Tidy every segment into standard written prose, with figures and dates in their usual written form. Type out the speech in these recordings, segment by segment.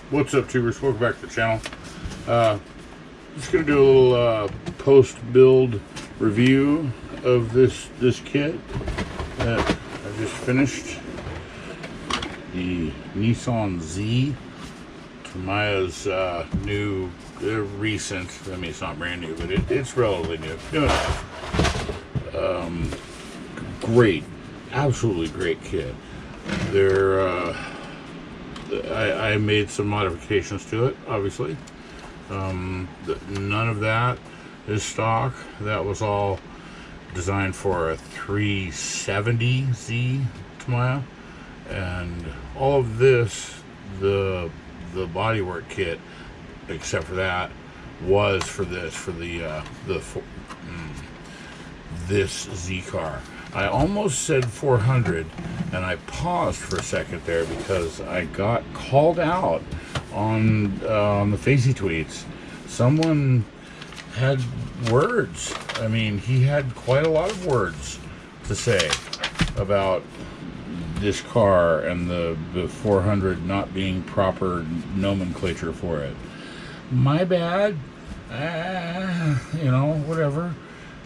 What's up, tubers? Welcome back to the channel. Just gonna do a little post-build review of this kit that I just finished. The Nissan Z, Tamiya's new, recent. I mean, it's not brand new, but it's relatively new enough. Great, absolutely great kit. They're I made some modifications to it, obviously. None of that is stock. That was all designed for a 370 Z Tamiya, and all of this, the bodywork kit, except for that, was for this, for this Zcar. I almost said 400, and I paused for a second there because I got called out on the Facey tweets. Someone had words. I mean, he had quite a lot of words to say about this car and the 400 not being proper nomenclature for it. My bad. You know, whatever.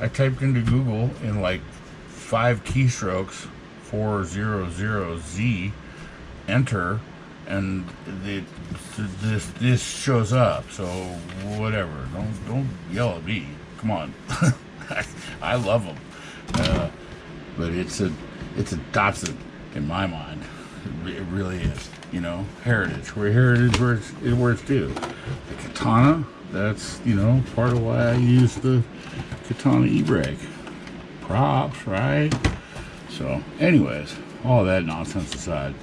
I typed into Google in like 5 keystrokes, 400Z, enter, and this shows up. So whatever. Don't yell at me. Come on. I love them, but it's a Datsun in my mind. It really is. You know, heritage. Where it's due. The Katana. That's, you know, part of why I use the Katana e-brake. Props, right? So, anyways, all that nonsense aside,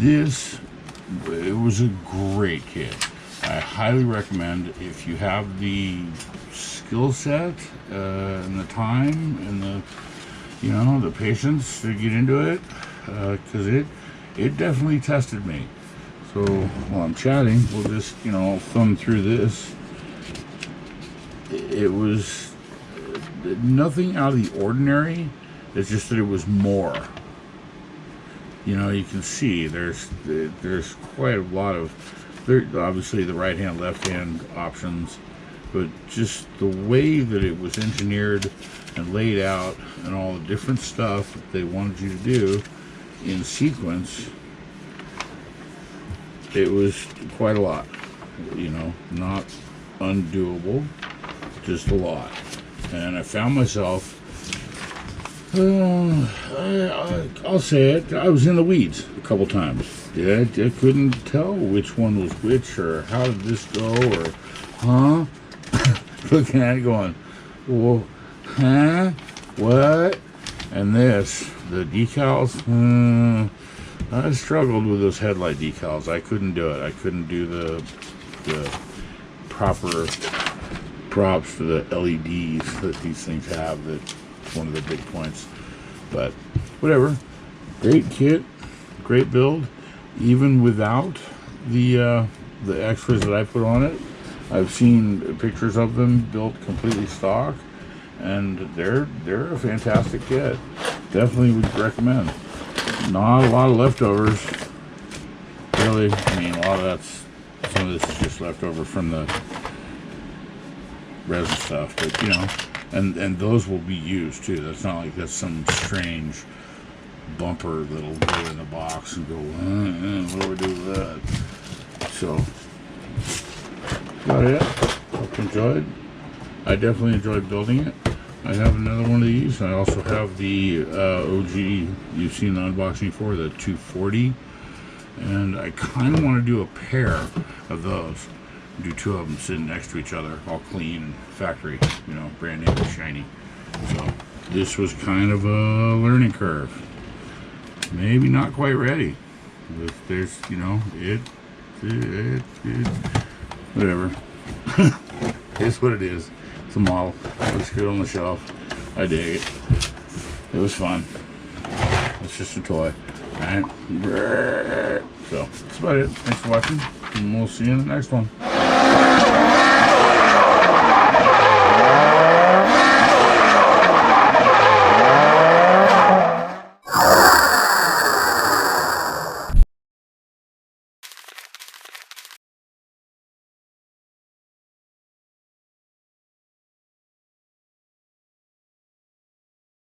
it was a great kit. I highly recommend, if you have the skill set and the time and the, you know, the patience to get into it, because it definitely tested me. So while I'm chatting, we'll just, you know, thumb through this. It was nothing out of the ordinary. It's just that it was more. You know, you can see there's quite a lot of, obviously the right hand, left hand options, but just the way that it was engineered and laid out and all the different stuff that they wanted you to do in sequence, it was quite a lot. You know, not undoable, just a lot. And I found myself, I'll say it, I was in the weeds a couple times. Yeah, I couldn't tell which one was which, or how did this go, or, huh? Looking at it going, well, huh? What? And this, the decals, I struggled with those headlight decals. I couldn't do it. I couldn't do the proper props for the LEDs that these things have. That's one of the big points. But whatever. Great kit, great build. Even without the extras that I put on it, I've seen pictures of them built completely stock, and they're a fantastic kit. Definitely would recommend. Not a lot of leftovers, really. I mean, a lot of that's, some of this is just leftover from the resin stuff, but you know, and those will be used too. That's not like that's some strange bumper that'll go in the box and go, what do we do with that? So, about it. Hope you enjoyed. I definitely enjoyed building it. I have another one of these. I also have the OG, you've seen the unboxing for, the 240, and I kind of want to do a pair of those. Do 2 of them sitting next to each other, all clean and factory, you know, brand new and shiny. So this was kind of a learning curve. Maybe not quite ready. But there's, you know, it whatever. It's what it is. It's a model. Looks good on the shelf. I dig it. It was fun. It's just a toy. Alright. So that's about it. Thanks for watching, and we'll see you in the next one.